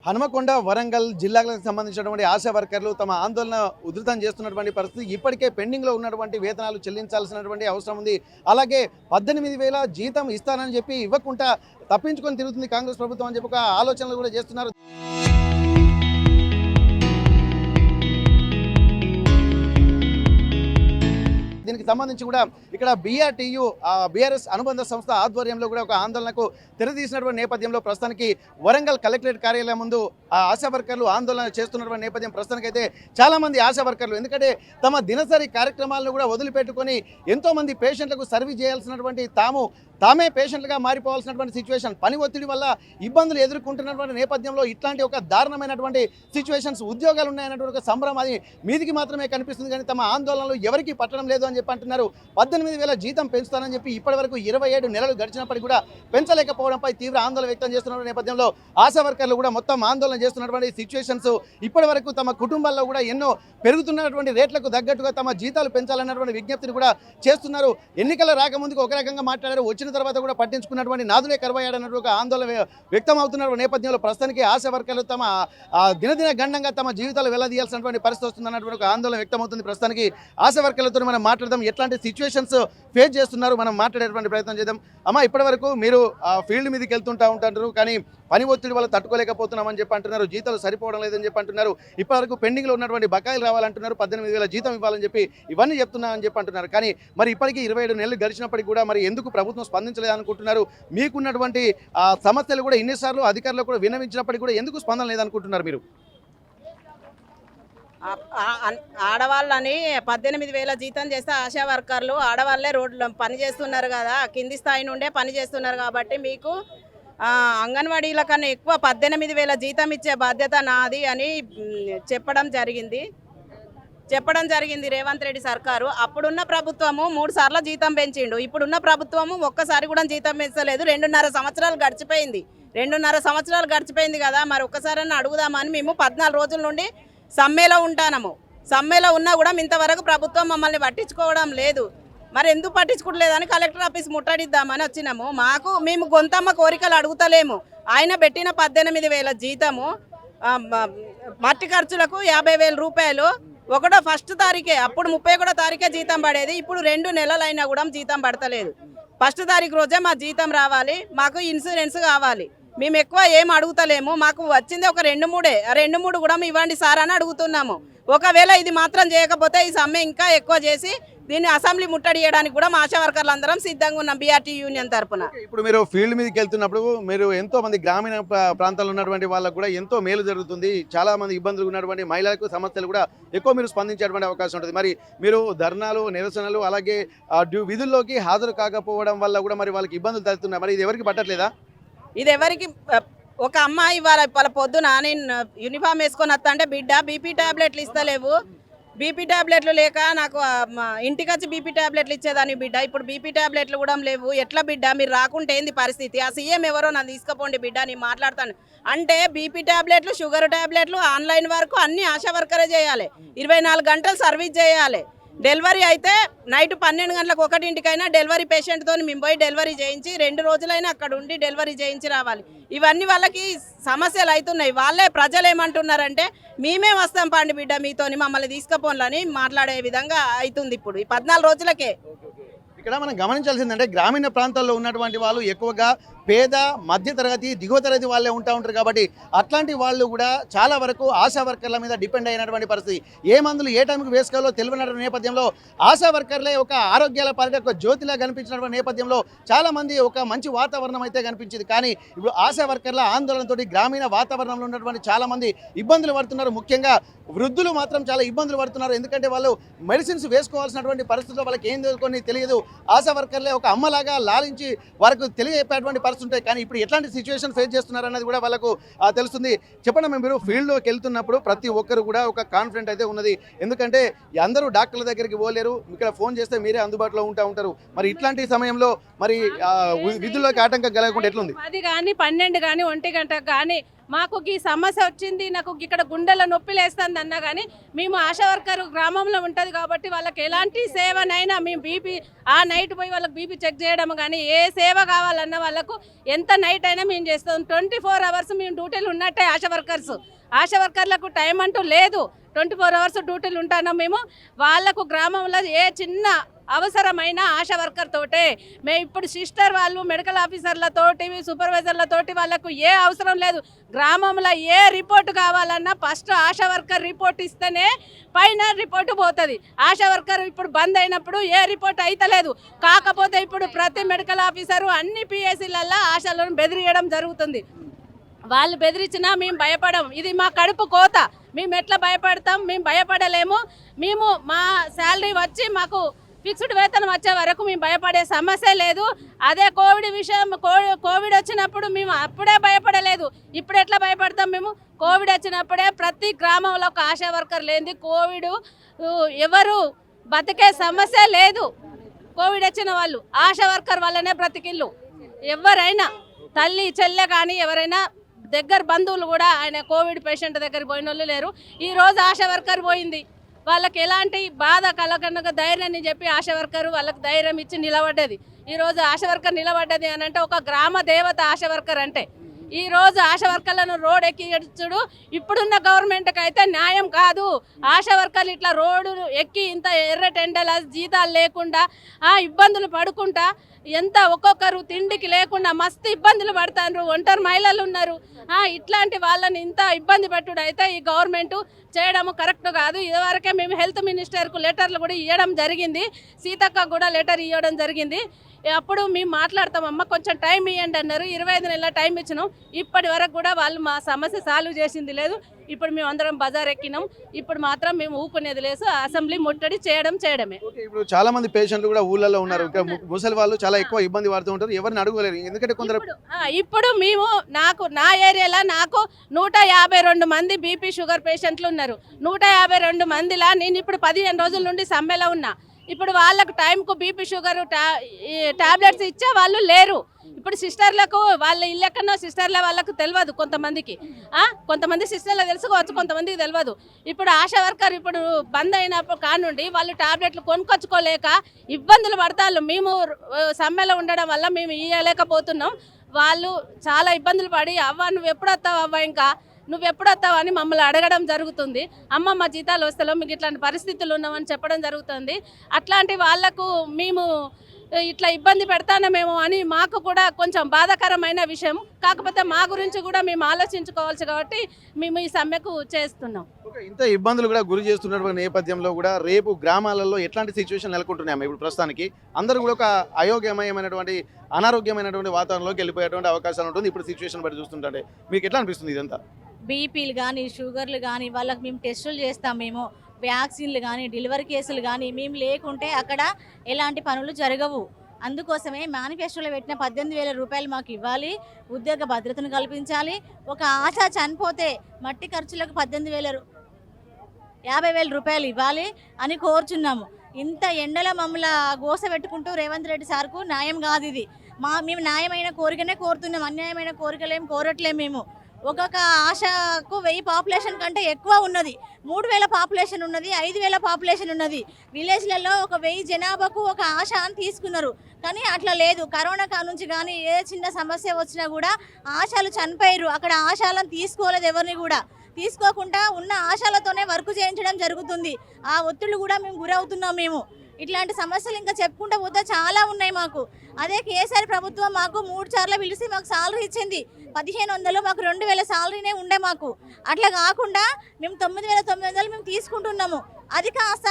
హనుమకొండ వరంగల్ జిల్లాలకు సంబంధించినటువంటి ఆశా వర్కర్లు తమ ఆందోళన ఉధృతం చేస్తున్నటువంటి పరిస్థితి. ఇప్పటికే పెండింగ్లో ఉన్నటువంటి వేతనాలు చెల్లించాల్సినటువంటి అవసరం ఉంది. అలాగే 18,000 జీతం ఇస్తానని చెప్పి ఇవ్వకుండా తప్పించుకొని తిరుగుతుంది కాంగ్రెస్ ప్రభుత్వం అని చెప్పి ఒక ఆలోచనలు కూడా చేస్తున్నారు. దీనికి సంబంధించి కూడా ఇక్కడ బీఆర్టీయూ బీఆర్ఎస్ అనుబంధ సంస్థ ఆధ్వర్యంలో కూడా ఒక ఆందోళనకు తెరదీసినటువంటి నేపథ్యంలో ప్రస్తుతానికి వరంగల్ కలెక్టరేట్ కార్యాలయం ముందు ఆశా వర్కర్లు ఆందోళన చేస్తున్నటువంటి నేపథ్యం. ప్రస్తుతానికైతే చాలామంది ఆశా వర్కర్లు ఎందుకంటే తమ దినసరి కార్యక్రమాలను కూడా వదిలిపెట్టుకొని ఎంతోమంది పేషెంట్లకు సర్వీస్ చేయాల్సినటువంటి తామే పేషెంట్లుగా మారిపోవాల్సినటువంటి సిచ్యువేషన్, పని ఒత్తిడి వల్ల ఇబ్బందులు ఎదుర్కొంటున్నటువంటి నేపథ్యంలో ఇట్లాంటి ఒక దారుణమైనటువంటి సిచ్యువేషన్స్, ఉద్యోగాలు ఉన్నాయన్నటువంటి ఒక సంబరం అది మీదికి మాత్రమే కనిపిస్తుంది. కానీ తమ ఆందోళనలు ఎవరికి పట్టడం లేదు అని చెప్పి అంటున్నారు. 18,000 జీతం పెంచుతానని చెప్పి ఇప్పటివరకు 27 నెలలు గడిచినప్పటికీ కూడా పెంచలేకపోవడంపై తీవ్ర ఆందోళన వ్యక్తం చేస్తున్న నేపథ్యంలో ఆశా వర్కర్లు కూడా మొత్తం ఆందోళన చేస్తున్నటువంటి సిచ్యువేషన్స్, ఇప్పటివరకు తమ కుటుంబాల్లో కూడా ఎన్నో పెరుగుతున్నటువంటి రేట్లకు తగ్గట్టుగా తమ జీతాలు పెంచాలన్నటువంటి విజ్ఞప్తిని కూడా చేస్తున్నారు. ఎన్నికల రాకముందుకు ఒక రకంగా మాట్లాడారు, వచ్చిన తర్వాత కూడా పట్టించుకున్నటువంటి నాదులే కరువయ్యాడన్నట్టు ఒక ఆందోళన వ్యక్తం అవుతున్న నేపథ్యంలో ప్రస్తుతానికి ఆశా వర్కర్లు తమ దినదిన గండంగా తమ జీవితాలు వెళ్లదీయాల్సినటువంటి పరిస్థితి వస్తుందన్నటువంటి ఒక ఆందోళన వ్యక్తం అవుతుంది. ప్రస్తుతానికి ఆశా వర్కర్లతో మనం మాట్లాడదాం, ఎట్లాంటి సిచ్యువేషన్స్ ఫేస్ చేస్తున్నారు మనం మాట్లాడేటువంటి ప్రయత్నం చేద్దాం. అమ్మ, ఇప్పటివరకు మీరు ఫీల్డ్ మీదకి వెళ్తుంటారు కానీ పని ఒత్తిడి వల్ల తట్టుకోలేకపోతున్నామని చెప్పి అంటున్నారు, జీతాలు సరిపోవడం లేదని చెప్పి అంటున్నారు, ఇప్పటివరకు పెండింగ్లో ఉన్నటువంటి బకాయిలు రావాలంటున్నారు, 18,000 జీతం ఇవ్వాలని చెప్పి ఇవన్నీ చెప్తున్నామని చెప్పి అంటున్నారు. కానీ మరి ఇప్పటికీ 27 నెలలు గడిచినప్పటికీ కూడా మరి ఎందుకు ప్రభుత్వం స్పందించలేదనుకుంటున్నారు? మీకున్నటువంటి సమస్యలు కూడా ఇన్నిసార్లు అధికారులు కూడా విన్నవించినప్పటికీ కూడా ఎందుకు స్పందన లేదనుకుంటున్నారు మీరు? ఆడవాళ్ళని 18,000 జీతం చేస్తే ఆశా వర్కర్లు ఆడవాళ్ళే రోడ్లు పని చేస్తున్నారు కదా, కింది స్థాయి నుండే పని చేస్తున్నారు కాబట్టి మీకు అంగన్వాడీల కన్నా ఎక్కువ 18,000 జీతం ఇచ్చే బాధ్యత నాది అని చెప్పడం జరిగింది రేవంత్ రెడ్డి సర్కారు. అప్పుడున్న ప్రభుత్వము 3 సార్లు జీతం పెంచిండు, ఇప్పుడున్న ప్రభుత్వము ఒక్కసారి కూడా జీతం పెంచలేదు. 2.5 సంవత్సరాలు గడిచిపోయింది. 2.5 సంవత్సరాలు గడిచిపోయింది కదా, మరి ఒక్కసారన్నా అడుగుదామని మేము 14 రోజుల నుండి సమ్మెలో ఉంటాము. సమ్మెలో ఉన్నా కూడా ఇంతవరకు ప్రభుత్వం మమ్మల్ని పట్టించుకోవడం లేదు. మరి ఎందుకు పట్టించుకోవట్లేదని కలెక్టర్ ఆఫీస్ ముట్టడిద్దామని వచ్చినాము. మేము గొంతమ్మ కోరికలు అడుగుతలేము. ఆయన పెట్టిన 18,000 జీతము, మట్టి ఖర్చులకు 50,000 రూపాయలు, ఫస్ట్ తారీఖే, అప్పుడు 31వ తారీఖే జీతం పడేది. ఇప్పుడు 2 నెలలైనా కూడా జీతం పడతలేదు. ఫస్ట్ తారీఖు రోజే మా జీతం రావాలి, మాకు ఇన్సూరెన్స్ కావాలి. మేము ఎక్కువ ఏం అడుగుతలేము, మాకు వచ్చింది ఒక 2-3 కూడా ఇవ్వండి సార్ అని అడుగుతున్నాము. ఒకవేళ ఇది మాత్రం చేయకపోతే ఈ సమ్మె ఇంకా ఎక్కువ చేసి దీన్ని అసెంబ్లీ ముట్టడి చేయడానికి కూడా మా ఆశా వర్కర్లు అందరం సిద్ధంగా ఉన్నాం బీఆర్టీ యూనియన్ తరఫున. ఇప్పుడు మీరు ఫీల్డ్ మీదకి వెళ్తున్నప్పుడు మీరు ఎంతో మంది గ్రామీణ ప్రాంతాల్లో ఉన్నటువంటి వాళ్ళకు కూడా ఎంతో మేలు జరుగుతుంది, చాలా మంది ఇబ్బందులు ఉన్నటువంటి మహిళలకు సమస్యలు కూడా ఎక్కువ మీరు స్పందించేటువంటి అవకాశం ఉంటుంది. మరి మీరు ధర్నాలు, నిరసనలు, అలాగే విధుల్లోకి హాజరు కాకపోవడం వల్ల కూడా మరి వాళ్ళకి ఇబ్బందులు తగ్గుతున్నాయి. మరి ఇది ఎవరికి పట్టట్లేదా? ఇది ఎవరికి, ఒక అమ్మాయి వాళ్ళ పొద్దున నేను యూనిఫామ్ వేసుకొని వస్తా అంటే బిడ్డ బీపీ ట్యాబ్లెట్లు ఇస్తలేవు, బీపీ ట్యాబ్లెట్లు లేక నాకు ఇంటికి వచ్చి బీపీ ట్యాబ్లెట్లు ఇచ్చేదాన్ని బిడ్డ, ఇప్పుడు బీపీ ట్యాబ్లెట్లు కూడా లేవు, ఎట్లా బిడ్డ మీరు రాకుంటే ఏంది పరిస్థితి, ఆ సీఎం ఎవరో నన్ను తీసుకుపోండి బిడ్డ నేను మాట్లాడతాను అంటే బీపీ ట్యాబ్లెట్లు, షుగర్ ట్యాబ్లెట్లు, ఆన్లైన్ వరకు అన్ని ఆశా వర్కరే చేయాలి, 24 గంటలు సర్వీస్ చేయాలి. డెలివరీ అయితే నైట్ 12 గంటలకు 1ంటికైనా డెలివరీ పేషెంట్తో మేము పోయి డెలివరీ చేయించి 2 రోజులైనా అక్కడ ఉండి డెలివరీ చేయించి రావాలి. ఇవన్నీ వాళ్ళకి సమస్యలు అవుతున్నాయి. వాళ్ళే ప్రజలు ఏమంటున్నారంటే మేమే వస్తాం పండి బిడ్డ మీతోని మమ్మల్ని తీసుకుపోవాలని మాట్లాడే విధంగా అవుతుంది ఇప్పుడు ఈ 14 రోజులకే. ఇక్కడ మనం గమనించాల్సిందంటే గ్రామీణ ప్రాంతాల్లో ఉన్నటువంటి వాళ్ళు ఎక్కువగా పేద, మధ్యతరగతి, దిగువ తరగతి వాళ్ళే ఉంటారు కాబట్టి అట్లాంటి వాళ్ళు కూడా చాలా వరకు ఆశా వర్కర్ల మీద డిపెండ్ అయినటువంటి పరిస్థితి. ఏ మందులు ఏ టైంకి వేసుకోవాలో తెలియనటువంటి నేపథ్యంలో ఆశా వర్కర్లే ఒక ఆరోగ్యాల పరిధి ఒక జ్యోతిలా కనిపించినటువంటి నేపథ్యంలో చాలామంది ఒక మంచి వాతావరణం అయితే కనిపించింది. కానీ ఇప్పుడు ఆశా వర్కర్ల ఆందోళనతో గ్రామీణ వాతావరణంలో ఉన్నటువంటి చాలామంది ఇబ్బందులు పడుతున్నారు. ముఖ్యంగా వృద్ధులు మాత్రం చాలా ఇబ్బందులు పడుతున్నారు. ఎందుకంటే వాళ్ళు మెడిసిన్స్ వేసుకోవాల్సినటువంటి పరిస్థితుల్లో వాళ్ళకి ఏం తెలుసుకొని తెలియదు. ఆశా వర్కర్లే ఒక అమ్మలాగా లాలించి వారికి తెలియజేపేటువంటి పరిస్థితి ఉంటాయి. కానీ ఇప్పుడు ఎట్లాంటి సిచ్యువేషన్ ఫేస్ చేస్తున్నారు అన్నది కూడా వాళ్ళకు తెలుస్తుంది. చెప్పండి, మీరు ఫీల్డ్లోకి వెళ్తున్నప్పుడు ప్రతి ఒక్కరు కూడా ఒక కాన్ఫిడెంట్ అయితే ఉన్నది. ఎందుకంటే అందరూ డాక్టర్ల దగ్గరికి పోలేరు, ఇక్కడ ఫోన్ చేస్తే మీరే అందుబాటులో ఉంటారు. మరి ఇట్లాంటి సమయంలో మరి విధుల్లోకి ఆటంకం కలగకుండా ఎట్లుంది? 10 కానీ 12 కానీ 1 గంటకు కానీ మాకు ఈ సమస్య వచ్చింది, నాకు ఇక్కడ గుండెల నొప్పి లేస్తుంది అన్నా కానీ మేము ఆశా వర్కర్ గ్రామంలో ఉంటుంది కాబట్టి వాళ్ళకి ఎలాంటి సేవనైనా మేము బీపీ ఆ నైట్ పోయి వాళ్ళకి బీపీ చెక్ చేయడం కానీ ఏ సేవ కావాలన్నా వాళ్ళకు ఎంత నైట్ అయినా మేము చేస్తాం. 24 hours మేము డ్యూటీలు ఉన్నట్టే ఆశా వర్కర్లకు టైం అంటూ లేదు. 24 hours డ్యూటీలు ఉంటాను మేము. వాళ్ళకు గ్రామంలో ఏ చిన్న అవసరమైన ఆశా వర్కర్ తోటే మేము ఇప్పుడు సిస్టర్ వాళ్ళు మెడికల్ ఆఫీసర్లతోటి సూపర్వైజర్లతోటి వాళ్ళకు ఏ అవసరం లేదు. గ్రామంలో ఏ రిపోర్ట్ కావాలన్నా ఫస్ట్ ఆశా వర్కర్ రిపోర్ట్ ఇస్తేనే పైన రిపోర్టు పోతుంది. ఆశా వర్కర్ ఇప్పుడు బంద్ అయినప్పుడు ఏ రిపోర్ట్ అయితలేదు. కాకపోతే ఇప్పుడు ప్రతి మెడికల్ ఆఫీసరు అన్ని పిఎస్సీలలో ఆశాలను బెదిరియడం జరుగుతుంది. వాళ్ళు బెదిరించినా మేము భయపడం. ఇది మా కడుపు కోత. మేము ఎట్లా భయపడతాం? మేము భయపడలేము. మేము మా శాలరీ వచ్చి మాకు ఫిక్స్డ్ వేతనం వచ్చే వరకు మేము భయపడే సమస్య లేదు. అదే కోవిడ్ విషయం, కోవిడ్ వచ్చినప్పుడు మేము అప్పుడే భయపడలేదు. ఇప్పుడు ఎట్లా భయపడతాం? మేము కోవిడ్ వచ్చినప్పుడే ప్రతి గ్రామంలో ఒక ఆశా వర్కర్ లేనిది కోవిడ్ ఎవరు బతికే సమస్య లేదు. కోవిడ్ వచ్చిన వాళ్ళు ఆశా వర్కర్ వల్లనే బ్రతికిళ్ళు. ఎవరైనా తల్లి చెల్లె కానీ ఎవరైనా దగ్గర బంధువులు కూడా ఆయన కోవిడ్ పేషెంట్ దగ్గర పోయిన వాళ్ళు లేరు. ఈరోజు ఆశా వర్కర్ పోయింది. వాళ్ళకి ఎలాంటి బాధ కలగనక ధైర్యాన్ని చెప్పి ఆశా వర్కర్ వాళ్ళకి ధైర్యం ఇచ్చి నిలబడ్డది. ఈరోజు ఆశా వర్కర్ నిలబడ్డది అని అంటే ఒక గ్రామ దేవత ఆశా వర్కర్ అంటే. ఈరోజు ఆశా వర్కర్లను రోడ్ ఎక్కించుడు ఇప్పుడున్న గవర్నమెంట్కి అయితే న్యాయం కాదు. ఆశా వర్కర్లు ఇట్లా రోడ్డు ఎక్కి ఇంత ఎర్ర టెండల జీతాలు లేకుండా ఇబ్బందులు పడుకుంటా ఎంత ఒక్కొక్కరు తిండికి లేకుండా మస్తు ఇబ్బందులు పడతారు. ఒంటరి మహిళలు ఉన్నారు. ఇట్లాంటి వాళ్ళని ఇంత ఇబ్బంది పెట్టుడు అయితే ఈ గవర్నమెంట్ చేయడము కరెక్ట్ కాదు. ఇదివరకే మేము హెల్త్ మినిస్టర్కు లెటర్లు కూడా ఇవ్వడం జరిగింది. సీతక్క కూడా లెటర్ ఇవ్వడం జరిగింది. అప్పుడు మేము మాట్లాడతామమ్మ కొంచెం టైం ఇవ్వండి అన్నారు. 25 నెలల టైం ఇచ్చినాం. ఇప్పటి వరకు కూడా వాళ్ళు మా సమస్య సాల్వ్ చేసింది లేదు. ఇప్పుడు మేము అందరం బజార్ ఎక్కినాం. ఇప్పుడు మాత్రం మేము ఊకునేది లేదు. అసెంబ్లీ ముట్టడి చేయడమే. ఇప్పుడు చాలా మంది పేషెంట్లు కూడా ఊళ్ళలో ఉన్నారు. ముసలి వాళ్ళు చాలా ఎక్కువ ఇబ్బంది పడుతూ ఉంటారు. ఎవరిని అడగలేరు. ఎందుకంటే కొందరు ఇప్పుడు మేము నా ఏరియాలో నాకు 152 మంది బీపీ షుగర్ పేషెంట్లు ఉన్నారు. 152 మందిలా నేను ఇప్పుడు 15 రోజుల నుండి సమ్మెలో ఉన్నా. ఇప్పుడు వాళ్ళకు టైంకు బీపీ షుగర్ టాబ్లెట్స్ ఇచ్చే వాళ్ళు లేరు. ఇప్పుడు సిస్టర్లకు వాళ్ళ ఇల్లు ఎక్కడో సిస్టర్ల వాళ్ళకు తెలియదు. కొంతమంది సిస్టర్లకు తెలుసుకోవచ్చు, కొంతమందికి తెలియదు. ఇప్పుడు ఆశా వర్కర్ ఇప్పుడు బంద్ అయినప్పుడు కానుండి వాళ్ళు టాబ్లెట్లు కొనుక్కొచ్చుకోలేక ఇబ్బందులు పడతారు. మేము సమ్మెలో ఉండడం వల్ల మేము ఇవ్వలేకపోతున్నాం. వాళ్ళు చాలా ఇబ్బందులు పడి అవ్వ నువ్వు ఎప్పుడు వస్తావు అవ్వ నువ్వు ఎప్పుడు వస్తావు అని మమ్మల్ని అడగడం జరుగుతుంది. అమ్మ మా జీతాలు వస్తలో మీకు ఇట్లాంటి పరిస్థితులు ఉన్నామని చెప్పడం జరుగుతుంది. అట్లాంటి వాళ్లకు మేము ఇట్లా ఇబ్బంది పెడతానేమో అని మాకు కూడా కొంచెం బాధాకరమైన విషయం. కాకపోతే మా గురించి కూడా మేము ఆలోచించుకోవాల్సి కాబట్టి మేము ఈ సమ్మెకు చేస్తున్నాం. ఇంత ఇబ్బందులు కూడా గురి చేస్తున్నటువంటి నేపథ్యంలో కూడా రేపు గ్రామాలలో ఎట్లాంటి సిచ్యువేషన్ నెలకొంటున్నాము? ఇప్పుడు ప్రస్తుతానికి అందరూ కూడా ఒక అయోగ్యమయమైనటువంటి అనారోగ్యమైనటువంటి వాతావరణంలోకి వెళ్ళిపోయేటువంటి అవకాశాలు ఉంటుంది. ఇప్పుడు సిచ్యువేషన్ బట్టి చూస్తుంటే మీకు ఎట్లా అనిపిస్తుంది? ఇదంతా బీపీలు కానీ షుగర్లు కానీ వాళ్ళకి మేము టెస్టులు చేస్తాం. మేము వ్యాక్సిన్లు కానీ డెలివరీ కేసులు కానీ మేము లేకుంటే అక్కడ ఎలాంటి పనులు జరగవు. అందుకోసమే మేనిఫెస్టోలో పెట్టిన 18,000 రూపాయలు మాకు ఇవ్వాలి. ఉద్యోగ భద్రతను కల్పించాలి. ఒక ఆశ చనిపోతే మట్టి ఖర్చులకు 50,000 రూపాయలు ఇవ్వాలి అని కోరుచున్నాము. ఇంత ఎండల మమ్మల్ని గోస పెట్టుకుంటూ రేవంత్ రెడ్డి సార్కు న్యాయం కాదు ఇది. మేము న్యాయమైన కోరికనే కోరుతున్నాం. అన్యాయమైన కోరికలేం కోరట్లేము. మేము ఒక్కొక్క ఆశకు 1000 పాపులేషన్ కంటే ఎక్కువ ఉన్నది. 3,000 పాపులేషన్ ఉన్నది, 5,000 పాపులేషన్ ఉన్నది. విలేజ్లలో ఒక 1000 జనాభాకు ఒక ఆశ అని తీసుకున్నారు. కానీ అట్లా లేదు. కరోనా నుంచి కానీ ఏ చిన్న సమస్య వచ్చినా కూడా ఆశలు చనిపోయారు. అక్కడ ఆశలను తీసుకోలేదు. ఎవరిని కూడా తీసుకోకుండా ఉన్న ఆశలతోనే వర్క్ చేయించడం జరుగుతుంది. ఆ ఒత్తిళ్ళు కూడా మేము గురవుతున్నాం. మేము ఇట్లాంటి సమస్యలు ఇంకా చెప్పుకుంటూ పోతే చాలా ఉన్నాయి మాకు. అదే కేసీఆర్ ప్రభుత్వం మాకు 3 సార్లు పిలిచి మాకు సాలరీ ఇచ్చింది. 1,500 మాకు 2,000 సాలరీనే ఉండే మాకు. అట్లా కాకుండా మేము 9,900 మేము తీసుకుంటున్నాము. అది కాస్త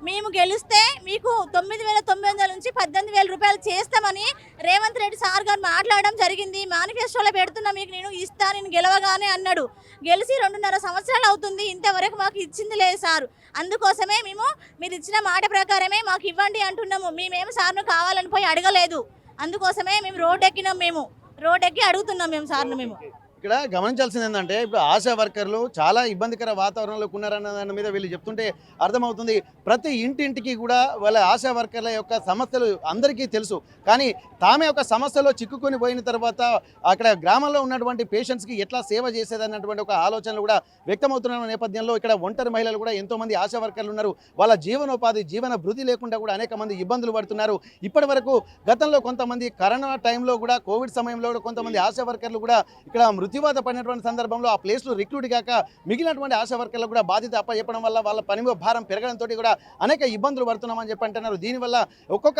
మేము గెలిస్తే మీకు 9,900 నుంచి 18,000 రూపాయలు చేస్తామని రేవంత్ రెడ్డి సార్ గారు మాట్లాడడం జరిగింది. మేనిఫెస్టోలో పెడుతున్నా మీకు నేను ఇస్తా నేను గెలవగానే అన్నాడు. గెలిచి 2.5 సంవత్సరాలు అవుతుంది. ఇంతవరకు మాకు ఇచ్చింది లేదు సార్. అందుకోసమే మేము మీరు ఇచ్చిన మాట ప్రకారమే మాకు ఇవ్వండి అంటున్నాము. మేమేమి సార్ను కావాలని పోయి అడగలేదు. అందుకోసమే మేము రోడ్ ఎక్కినాం. మేము రోడ్ ఎక్కి అడుగుతున్నాం మేము సార్ను. మేము ఇక్కడ గమనించాల్సింది ఏంటంటే ఇప్పుడు ఆశా వర్కర్లు చాలా ఇబ్బందికర వాతావరణంలో ఉన్నారన్న దాని మీద వీళ్ళు చెప్తుంటే అర్థమవుతుంది. ప్రతి ఇంటింటికి కూడా వాళ్ళ ఆశా వర్కర్ల యొక్క సమస్యలు అందరికీ తెలుసు. కానీ తామే ఒక సమస్యలో చిక్కుకొని పోయిన తర్వాత అక్కడ గ్రామంలో ఉన్నటువంటి పేషెంట్స్కి ఎట్లా సేవ చేసేదన్నటువంటి ఒక ఆలోచనలు కూడా వ్యక్తమవుతున్న నేపథ్యంలో ఇక్కడ ఒంటరి మహిళలు కూడా ఎంతోమంది ఆశా వర్కర్లు ఉన్నారు. వాళ్ళ జీవనోపాధి జీవన భృతి లేకుండా కూడా అనేక మంది ఇబ్బందులు పడుతున్నారు. ఇప్పటి వరకు గతంలో కొంతమంది కరోనా టైంలో కూడా కోవిడ్ సమయంలో కూడా కొంతమంది ఆశా వర్కర్లు కూడా ఇక్కడ మృత్యువాత పడినటువంటి సందర్భంలో ఆ ప్లేస్లో రిక్రూట్ కాక మిగిలినటువంటి ఆశా వర్కర్లకు కూడా బాధ్యత అప్పచెప్పడం వల్ల వాళ్ళ పని భారం పెరగడంతో కూడా అనేక ఇబ్బందులు పడుతున్నామని చెప్పి అంటున్నారు. దీనివల్ల ఒక్కొక్క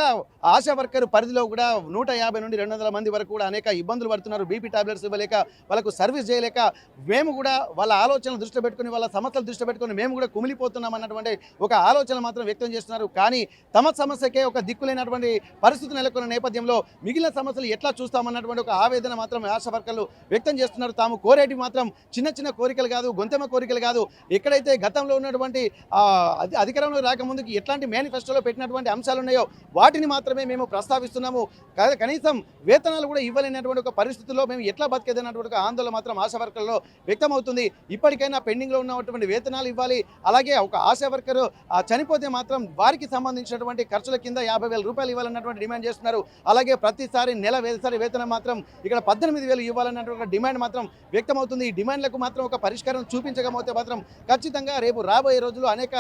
ఆశా వర్కర్ పరిధిలో కూడా 150 నుండి 200 మంది వరకు కూడా అనేక ఇబ్బందులు పడుతున్నారు. బీపీ టాబ్లెట్స్ ఇవ్వలేక వాళ్ళకు సర్వీస్ చేయలేక మేము కూడా వాళ్ళ ఆలోచనలు దృష్టి పెట్టుకుని వాళ్ళ సమస్యలు దృష్టి పెట్టుకుని మేము కూడా కుమిలిపోతున్నాం అన్నటువంటి ఒక ఆలోచన మాత్రం వ్యక్తం చేస్తున్నారు. కానీ తమ సమస్యకే ఒక దిక్కులేనటువంటి పరిస్థితి నెలకొన్న నేపథ్యంలో మిగిలిన సమస్యలు ఎట్లా చూస్తామన్నటువంటి ఒక ఆవేదన మాత్రం ఆశా వర్కర్లు వ్యక్తం చేస్తున్నారు. తాము కోరేటి మాత్రం చిన్న చిన్న కోరికలు కాదు, గొంతెమ్మ కోరికలు కాదు. ఎక్కడైతే గతంలో ఉన్నటువంటి అధికారంలో రాకముందుకి ఎట్లాంటి మేనిఫెస్టోలో పెట్టినటువంటి అంశాలు ఉన్నాయో వాటిని మాత్రమే మేము ప్రస్తావిస్తున్నాము. కనీసం వేతనాలు కూడా ఇవ్వలేనటువంటి ఒక పరిస్థితుల్లో మేము ఎట్లా బతికేదన్నటువంటి ఒక ఆందోళన మాత్రం ఆశా వర్కర్లో వ్యక్తమవుతుంది. ఇప్పటికైనా పెండింగ్లో ఉన్నటువంటి వేతనాలు ఇవ్వాలి. అలాగే ఒక ఆశా వర్కరు చనిపోతే మాత్రం వారికి సంబంధించినటువంటి ఖర్చుల కింద 50,000 రూపాయలు ఇవ్వాలన్నటువంటి డిమాండ్ చేస్తున్నారు. అలాగే ప్రతిసారి నెలసరి వేతనం మాత్రం ఇక్కడ 18,000 ఇవ్వాలన్నటువంటి డిమాండ్ మాత్రం వ్యక్తమవుతుంది. ఈ డిమాండ్లకు మాత్రం ఒక పరిష్కారం చూపించకపోతే మాత్రం ఖచ్చితంగా రేపు రాబోయే రోజుల్లో అనేక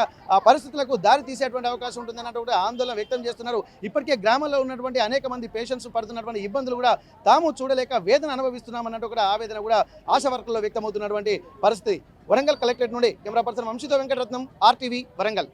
పరిస్థితులకు దారి తీసేటువంటి అవకాశం ఉంటుందన్నటువంటి ఆందోళన వ్యక్తం చేస్తున్నారు. ఇప్పటికే గ్రామంలో ఉన్నటువంటి అనేక మంది పేషెంట్స్ పడుతున్నటువంటి ఇబ్బందులు కూడా తాము చూడలేక వేదన అనుభవిస్తున్నామన్నట్టు కూడా ఆవేదన కూడా ఆశా వర్కర్లో వ్యక్తమవుతున్నటువంటి పరిస్థితి. వరంగల్ కలెక్టరేట్ నుండి కెమెరా పర్సన్ వంశీతో వెంకటరత్నం, RTV వరంగల్.